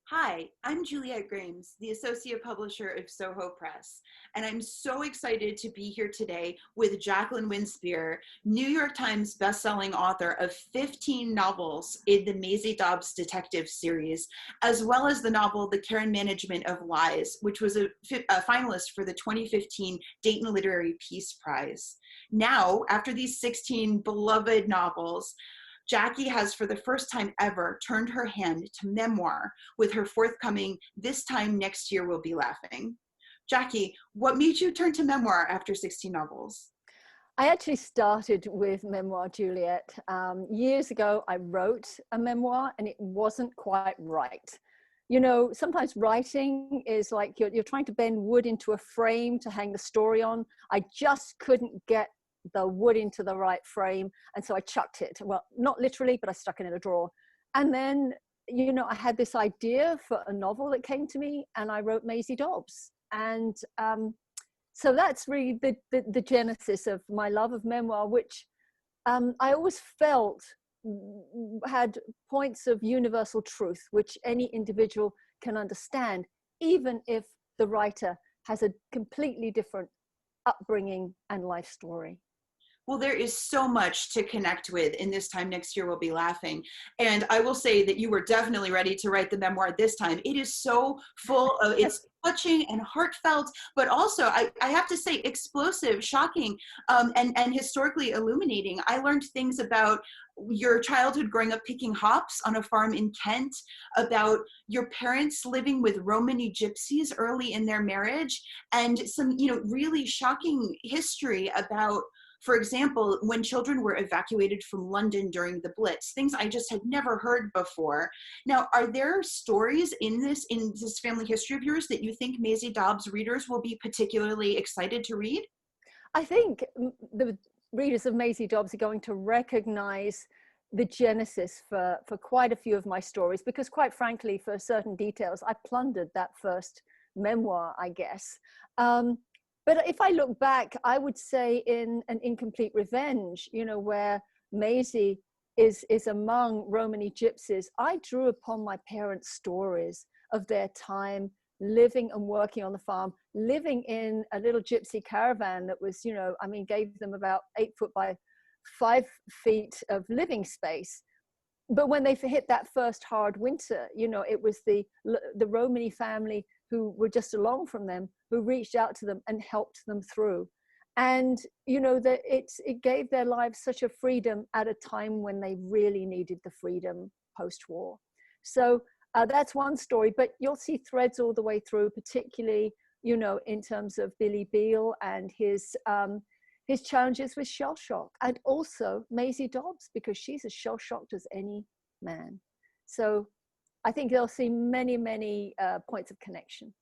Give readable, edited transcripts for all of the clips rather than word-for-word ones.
Hi, I'm Juliet Grames, the Associate Publisher of Soho Press, and I'm so excited to be here today with Jacqueline Winspear, New York Times bestselling author of 15 novels in the Maisie Dobbs detective series, as well as the novel The Care and Management of Lies, which was a finalist for the 2015 Dayton Literary Peace Prize. Now, after these 16 beloved novels, Jackie has, for the first time ever, turned her hand to memoir with her forthcoming This Time Next Year We'll Be Laughing. Jackie, what made you turn to memoir after 16 novels? I actually started with memoir, Juliet. Years ago, I wrote a memoir and it wasn't quite right. You know, sometimes writing is like you're trying to bend wood into a frame to hang the story on. I just couldn't get the wood into the right frame. And so I chucked it. Well, not literally, but I stuck it in a drawer. And then, I had this idea for a novel that came to me and I wrote Maisie Dobbs. And so that's really the genesis of my love of memoir, which I always felt had points of universal truth, which any individual can understand, even if the writer has a completely different upbringing and life story. Well, there is so much to connect with in This Time Next Year We'll Be Laughing. And I will say that you were definitely ready to write the memoir this time. It is so full of, it's touching and heartfelt, but also, I have to say, explosive, shocking, and historically illuminating. I learned things about your childhood growing up picking hops on a farm in Kent, about your parents living with Romany gypsies early in their marriage, and some, really shocking history about, for example, when children were evacuated from London during the Blitz, things I just had never heard before. Now, are there stories in this family history of yours that you think Maisie Dobbs readers will be particularly excited to read? I think the readers of Maisie Dobbs are going to recognize the genesis for quite a few of my stories, because quite frankly, for certain details, I plundered that first memoir, I guess. But if I look back, I would say in An Incomplete Revenge, where Maisie is among Romany gypsies, I drew upon my parents' stories of their time living and working on the farm, living in a little gypsy caravan that was, gave them about 8 foot by 5 feet of living space. But when they hit that first hard winter, it was the Romany family who were just along from them who reached out to them and helped them through. And that it gave their lives such a freedom at a time when they really needed the freedom post-war. So that's one story, but you'll see threads all the way through, particularly in terms of Billy Beale and his challenges with shell shock, and also Maisie Dobbs, because she's as shell shocked as any man. So I think they'll see many, many points of connection.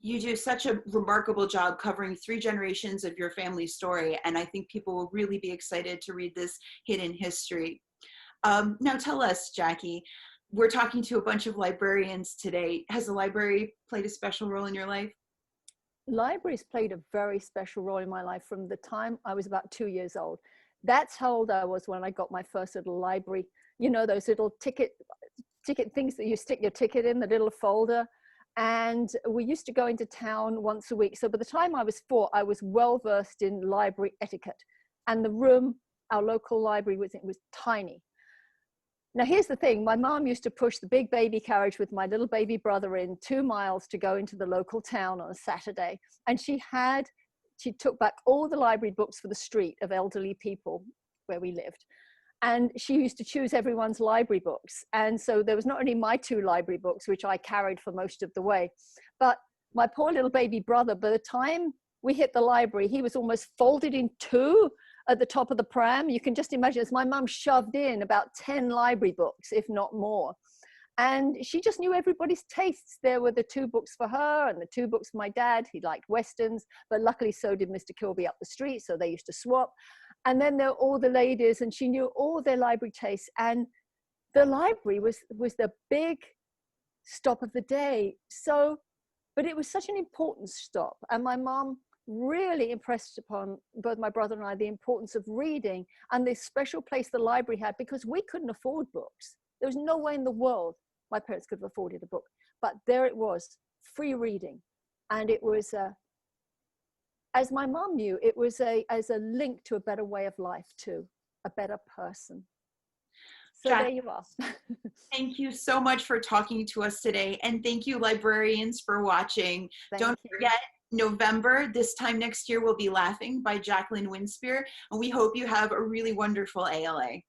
You do such a remarkable job covering 3 generations of your family's story, and I think people will really be excited to read this hidden history. Now tell us, Jackie, we're talking to a bunch of librarians today. Has the library played a special role in your life? Libraries played a very special role in my life from the time I was about 2 years old. That's how old I was when I got my first little library. Those little ticket things that you stick your ticket in, the little folder. And we used to go into town once a week. So by the time I was 4, I was well versed in library etiquette. And the room, our local library, was tiny. Now, here's the thing. My mom used to push the big baby carriage with my little baby brother in 2 miles to go into the local town on a Saturday. And she took back all the library books for the street of elderly people where we lived. And she used to choose everyone's library books. And so there was not only my 2 library books, which I carried for most of the way, but my poor little baby brother, by the time we hit the library, he was almost folded in 2 at the top of the pram. You can just imagine, as my mum shoved in about 10 library books, if not more. And she just knew everybody's tastes. There were the 2 books for her and the 2 books for my dad. He liked Westerns, but luckily so did Mr. Kilby up the street, so they used to swap. And then there were all the ladies, and she knew all their library tastes. And the library was the big stop of the day. So, but it was such an important stop. And my mom really impressed upon both my brother and I the importance of reading and the special place the library had, because we couldn't afford books. There was no way in the world My parents could have afforded a book, but there it was, free reading. And it was, as my mom knew, it was as a link to a better way of life too, a better person. So Jack, there you are. thank you so much for talking to us today. And thank you, librarians, for watching. Don't forget, November, this time next year, we'll be Laughing by Jacqueline Winspear. And we hope you have a really wonderful ALA.